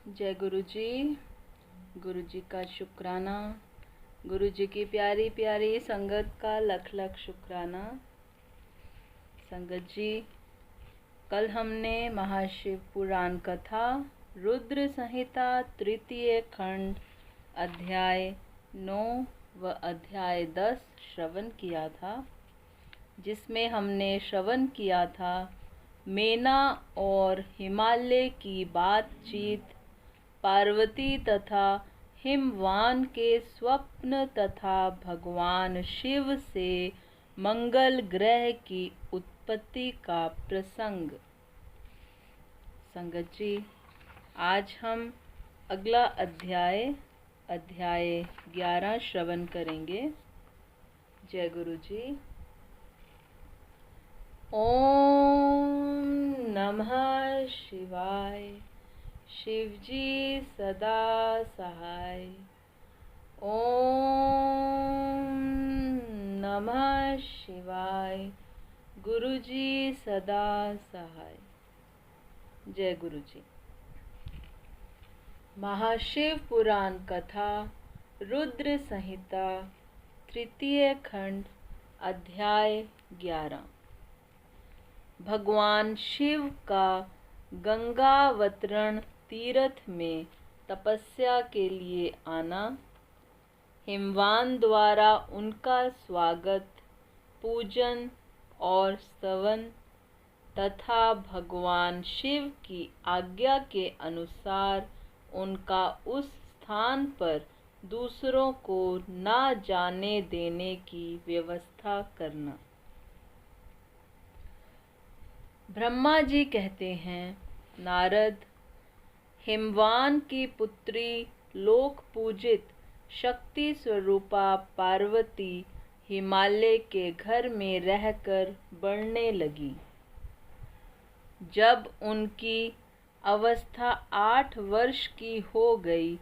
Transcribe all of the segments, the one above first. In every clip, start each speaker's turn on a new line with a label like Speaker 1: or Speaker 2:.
Speaker 1: जय गुरु जी। गुरु जी का शुक्राना। गुरु जी की प्यारी प्यारी संगत का लख लख शुक्राना। संगत जी, कल हमने महाशिव पुराण कथा रुद्र संहिता तृतीय खंड अध्याय 9 व अध्याय 10 श्रवण किया था, जिसमें हमने श्रवण किया था मेना और हिमालय की बातचीत, पार्वती तथा हिमवान के स्वप्न तथा भगवान शिव से मंगल ग्रह की उत्पत्ति का प्रसंग। संगत जी, आज हम अगला अध्याय 11 श्रवण करेंगे। जय गुरु जी। ओम नमः शिवाय। शिवजी सदा सहाय। ओम नमः शिवाय। गुरुजी सदा सहाय। जय गुरु जी। महाशिव पुराण कथा रुद्र संहिता तृतीय खंड अध्याय 11। भगवान शिव का गंगावतरण तीर्थ में तपस्या के लिए आना, हिमवान द्वारा उनका स्वागत, पूजन और स्तवन तथा भगवान शिव की आज्ञा के अनुसार उनका उस स्थान पर दूसरों को ना जाने देने की व्यवस्था करना। ब्रह्मा जी कहते हैं, नारद, हिमवान की पुत्री लोक पूजित शक्ति स्वरूपा पार्वती हिमालय के घर में रहकर बढ़ने लगी। जब उनकी अवस्था 8 वर्ष की हो गई,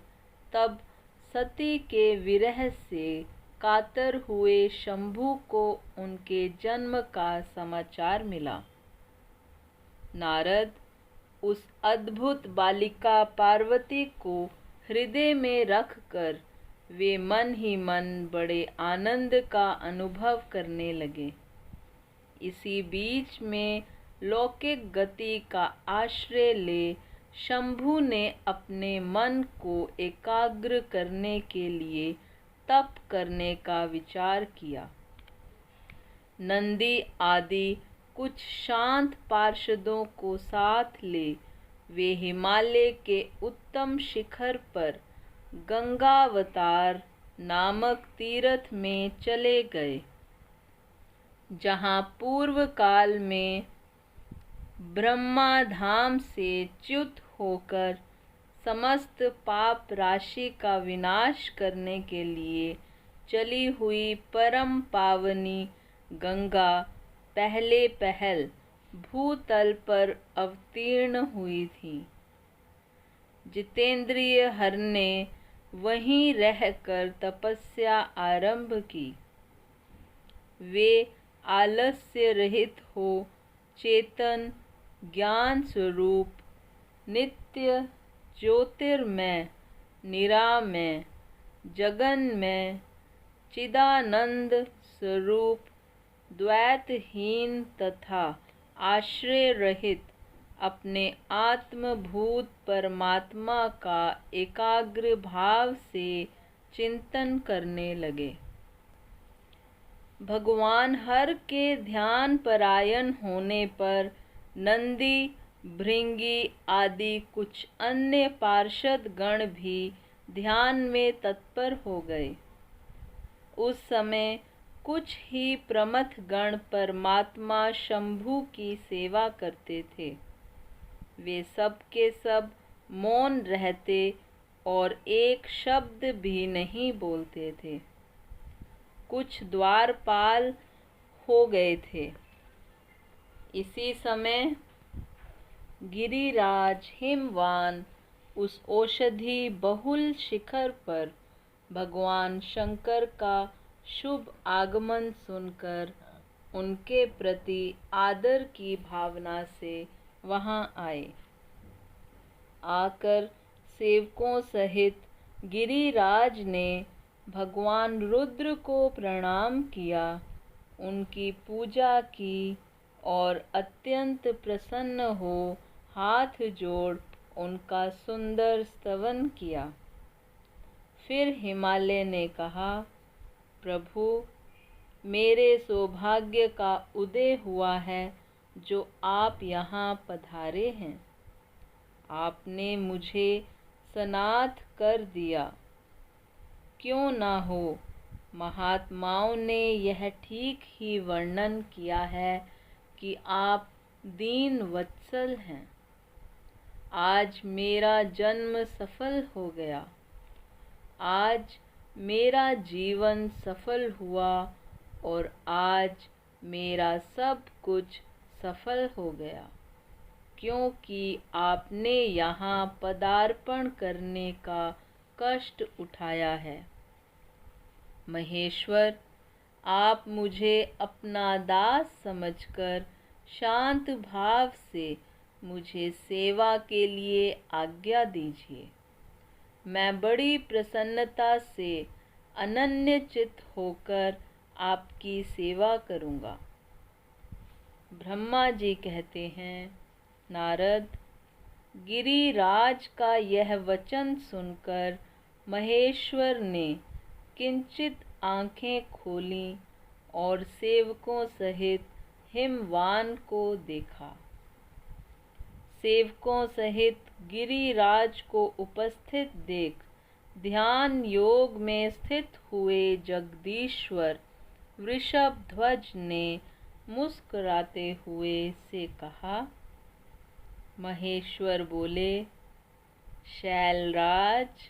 Speaker 1: तब सती के विरह से कातर हुए शंभु को उनके जन्म का समाचार मिला। नारद उस अद्भुत बालिका पार्वती को हृदय में रखकर वे मन ही मन बड़े आनंद का अनुभव करने लगे। इसी बीच में लौकिक गति का आश्रय ले शंभु ने अपने मन को एकाग्र करने के लिए तप करने का विचार किया। नंदी आदि कुछ शांत पार्षदों को साथ ले वे हिमालय के उत्तम शिखर पर गंगावतार नामक तीर्थ में चले गए, जहाँ पूर्व काल में ब्रह्मा धाम से च्युत होकर समस्त पाप राशि का विनाश करने के लिए चली हुई परम पावनी गंगा पहले पहल भूतल पर अवतीर्ण हुई थी। जितेंद्रिय हर ने वहीं रहकर तपस्या आरंभ की। वे आलस्य रहित हो चेतन ज्ञान स्वरूप नित्य ज्योतिर्मय निरामय जगन्मय चिदानंद स्वरूप द्वैतहीन तथा आश्रय रहित अपने आत्मभूत परमात्मा का एकाग्र भाव से चिंतन करने लगे। भगवान हर के ध्यान परायण होने पर नंदी, भृंगी आदि कुछ अन्य पार्षद गण भी ध्यान में तत्पर हो गए। उस समय कुछ ही प्रमथ गण परमात्मा शंभु की सेवा करते थे। वे सब के सब मौन रहते और एक शब्द भी नहीं बोलते थे। कुछ द्वारपाल हो गए थे। इसी समय गिरिराज हिमवान उस औषधि बहुल शिखर पर भगवान शंकर का शुभ आगमन सुनकर उनके प्रति आदर की भावना से वहां आए। आकर सेवकों सहित गिरिराज ने भगवान रुद्र को प्रणाम किया, उनकी पूजा की और अत्यंत प्रसन्न हो हाथ जोड़ उनका सुंदर स्तवन किया। फिर हिमालय ने कहा, प्रभु, मेरे सौभाग्य का उदय हुआ है जो आप यहाँ पधारे हैं। आपने मुझे सनाथ कर दिया। क्यों ना हो, महात्माओं ने यह ठीक ही वर्णन किया है कि आप दीन वत्सल हैं। आज मेरा जन्म सफल हो गया। आज मेरा जीवन सफल हुआ और आज मेरा सब कुछ सफल हो गया, क्योंकि आपने यहाँ पदार्पण करने का कष्ट उठाया है। महेश्वर, आप मुझे अपना दास समझकर शांत भाव से मुझे सेवा के लिए आज्ञा दीजिए। मैं बड़ी प्रसन्नता से अनन्यचित्त होकर आपकी सेवा करूँगा। ब्रह्मा जी कहते हैं, नारद, गिरिराज का यह वचन सुनकर महेश्वर ने किंचित आंखें खोलीं और सेवकों सहित हिमवान को देखा। सेवकों सहित गिरिराज को उपस्थित देख ध्यान योग में स्थित हुए जगदीश्वर वृषभध्वज ने मुस्कुराते हुए से कहा। महेश्वर बोले, शैलराज,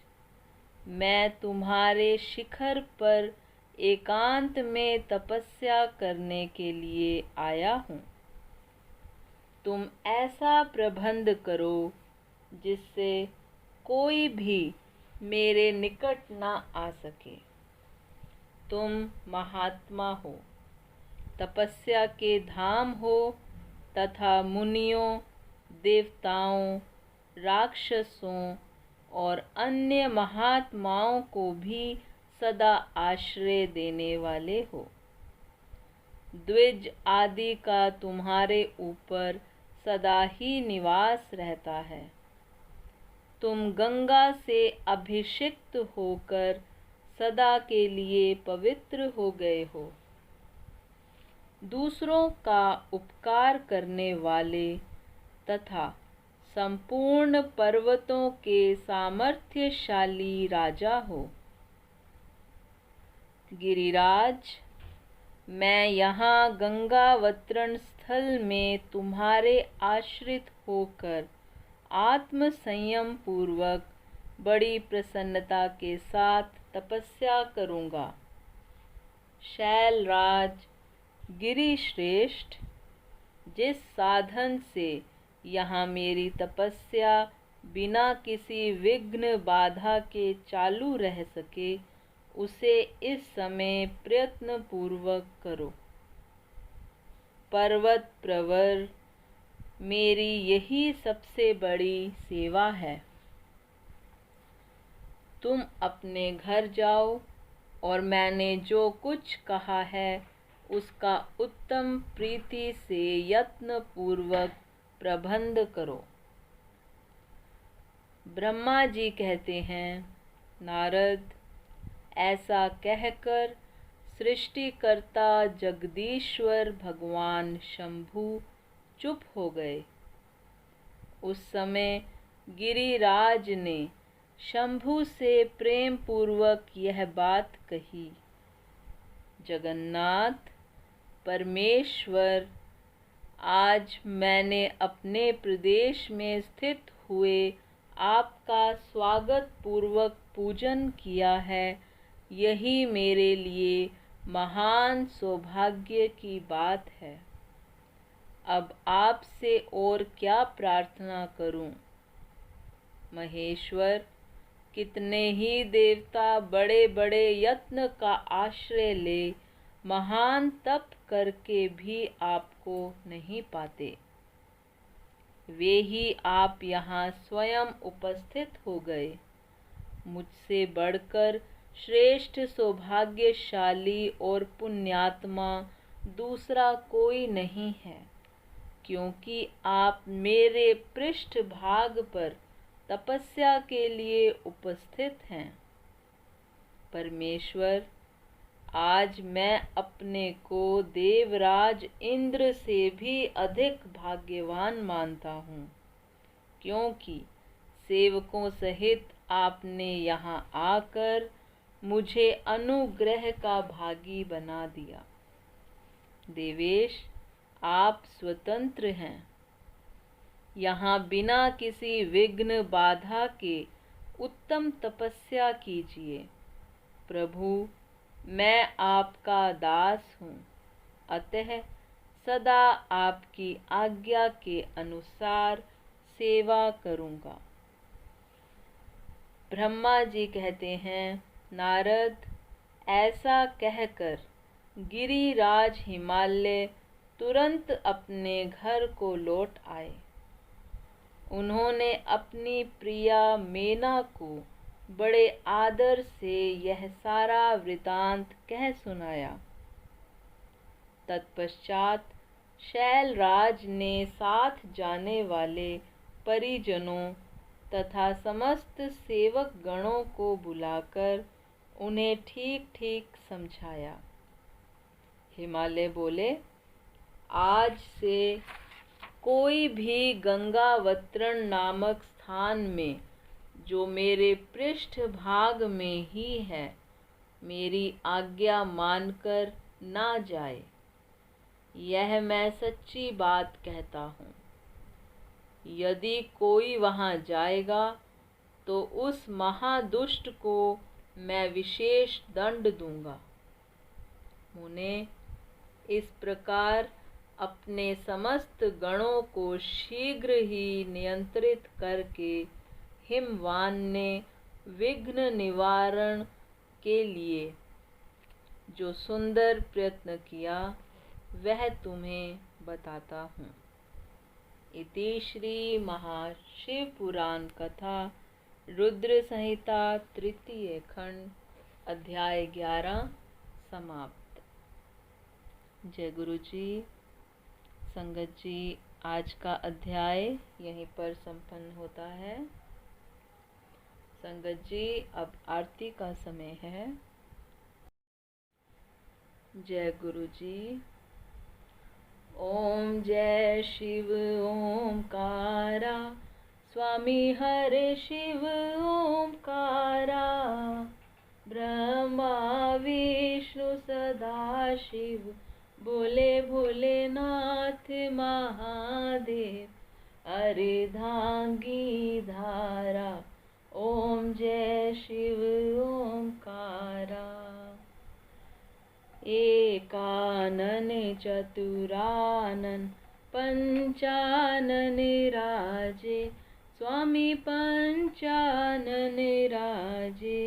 Speaker 1: मैं तुम्हारे शिखर पर एकांत में तपस्या करने के लिए आया हूँ। तुम ऐसा प्रबंध करो जिससे कोई भी मेरे निकट न आ सके। तुम महात्मा हो, तपस्या के धाम हो तथा मुनियों, देवताओं, राक्षसों और अन्य महात्माओं को भी सदा आश्रय देने वाले हो। द्विज आदि का तुम्हारे ऊपर सदा ही निवास रहता है। तुम गंगा से अभिषिक्त होकर सदा के लिए पवित्र हो गए हो। दूसरों का उपकार करने वाले तथा संपूर्ण पर्वतों के सामर्थ्यशाली राजा हो। गिरिराज, मैं यहाँ गंगावतरण स्थल में तुम्हारे आश्रित होकर आत्म संयम पूर्वक बड़ी प्रसन्नता के साथ तपस्या करूँगा। शैलराज, गिरिश्रेष्ठ, जिस साधन से यहाँ मेरी तपस्या बिना किसी विघ्न बाधा के चालू रह सके, उसे इस समय प्रयत्न पूर्वक करो। पर्वत प्रवर, मेरी यही सबसे बड़ी सेवा है। तुम अपने घर जाओ और मैंने जो कुछ कहा है उसका उत्तम प्रीति से यत्न पूर्वक प्रबंध करो। ब्रह्मा जी कहते हैं, नारद, ऐसा कहकर सृष्टिकर्ता जगदीश्वर भगवान शंभु चुप हो गए। उस समय गिरिराज ने शंभु से प्रेम पूर्वक यह बात कही, जगन्नाथ, परमेश्वर, आज मैंने अपने प्रदेश में स्थित हुए आपका स्वागत पूर्वक पूजन किया है। यही मेरे लिए महान सौभाग्य की बात है। अब आपसे और क्या प्रार्थना करूं? महेश्वर, कितने ही देवता बड़े बड़े यत्न का आश्रय ले महान तप करके भी आपको नहीं पाते। वे ही आप यहाँ स्वयं उपस्थित हो गए। मुझसे बढ़कर श्रेष्ठ सौभाग्यशाली और पुण्यात्मा दूसरा कोई नहीं है, क्योंकि आप मेरे पृष्ठभाग पर तपस्या के लिए उपस्थित हैं। परमेश्वर, आज मैं अपने को देवराज इंद्र से भी अधिक भाग्यवान मानता हूँ, क्योंकि सेवकों सहित आपने यहाँ आकर मुझे अनुग्रह का भागी बना दिया। देवेश, आप स्वतंत्र हैं। यहाँ बिना किसी विघ्न बाधा के उत्तम तपस्या कीजिए। प्रभु, मैं आपका दास हूँ, अतः सदा आपकी आज्ञा के अनुसार सेवा करूँगा। ब्रह्मा जी कहते हैं, नारद, ऐसा कहकर गिरिराज हिमालय तुरंत अपने घर को लौट आए। उन्होंने अपनी प्रिया मेना को बड़े आदर से यह सारा वृतांत कह सुनाया। तत्पश्चात शैलराज ने साथ जाने वाले परिजनों तथा समस्त सेवक गणों को बुलाकर उन्हें ठीक ठीक समझाया। हिमालय बोले, आज से कोई भी गंगावतरण नामक स्थान में, जो मेरे पृष्ठ भाग में ही है, मेरी आज्ञा मानकर ना जाए। यह मैं सच्ची बात कहता हूँ। यदि कोई वहाँ जाएगा तो उस महादुष्ट को मैं विशेष दंड दूंगा। मुने, इस प्रकार अपने समस्त गणों को शीघ्र ही नियंत्रित करके हिमवान ने विघ्न निवारण के लिए जो सुंदर प्रयत्न किया, वह तुम्हें बताता हूँ। इति श्री महाशिव पुराण कथा रुद्र संहिता तृतीय खंड अध्याय 11 समाप्त। जय गुरु जी। संगत जी, आज का अध्याय यहीं पर संपन्न होता है। संगत जी, अब आरती का समय है। जय गुरु जी। ओम जय शिव ओमकारा, स्वामी हरे शिव ओमकारा, ब्रह्मा विष्णु सदा शिव, बोले भोलेनाथ महादेव, अर्धांगी धारा, ओम जय शिव ओमकारा। एकानन चतुरानन पंचानन राजे, स्वामी पंचानन राजे,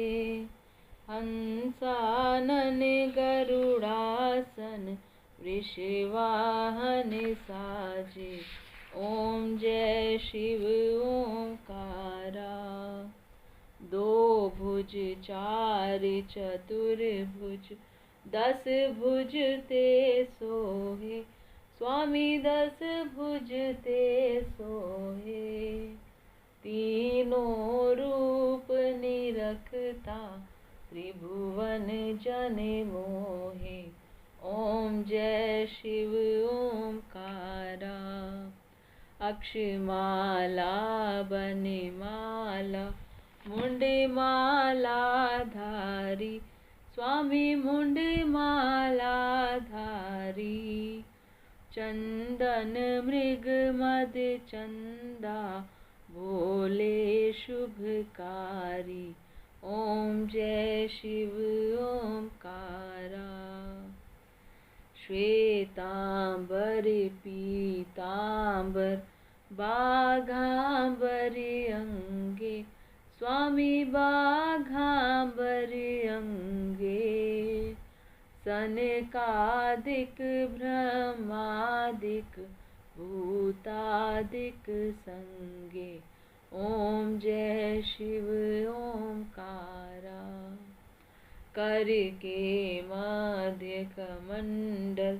Speaker 1: हंसानन गरुड़ासन, वृषवाहन साजे, ओम जय शिव ओंकारा। दो भुज चार चतुर्भुज, 10 भुज ते सोहे, स्वामी 10 भुज ते सोहे, तीनों रूप निरखता, त्रिभुवन जन मोहे, ओम जय शिव ओंकारा। अक्षमाला बनिमाला, मुंडमाला धारी, स्वामी मुंडमाला धारी, चंदन मृग मद चंदा, भोले शुभकारी, ओम जय शिव ओंकारा। श्वेतांबर पीतांबर, बाघांबर अंगे, स्वामी बाघांबर अंगे, सनकादिक ब्रह्मादिक भूतादिक संगे। ओम जय शिव ओमकारा। करके मध्य कमंडल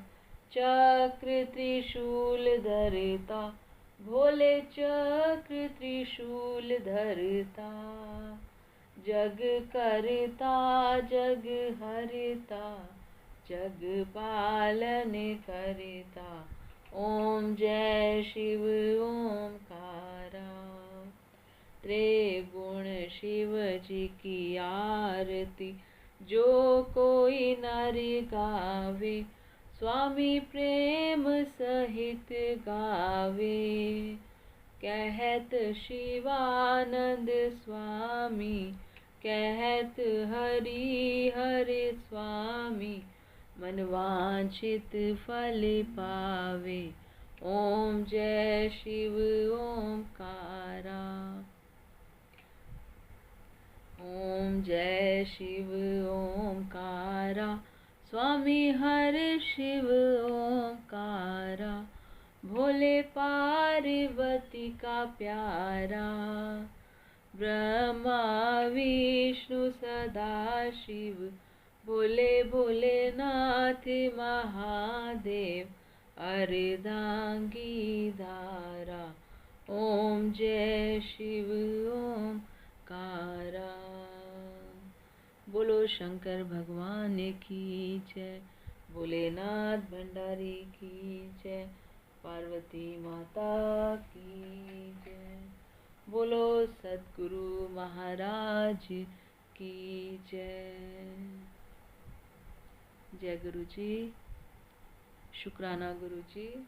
Speaker 1: चक्र त्रिशूल धरता। भोले चक्र त्रिशूल धरता। जग करता जग हरता जग पालन करता। ओम जय शिव ओमकारा। त्रिगुण शिव जी की आरती जो कोई नर गावे। स्वामी प्रेम सहित गावे। कहत शिवानंद स्वामी कहत हरि हरि स्वामी। मन वांछित फल पावे। ओम जय शिव ओमकारा। ओम जय शिव ओमकारा। स्वामी हर शिव ओमकारा। भोले पार्वती का प्यारा। ब्रह्मा विष्णु सदा शिव। भोले भोलेनाथ महादेव। अर्धांगी धारा। ओम जय शिव ओमकारा। बोलो शंकर भगवान की जय। भोलेनाथ भंडारी की जय। पार्वती माता की जय। बोलो सद्गुरु महाराज की जय। जय गुरु जी। शुक्राना गुरु जी।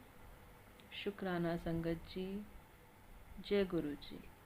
Speaker 1: शुक्राना संगत जी। जय गुरु जी।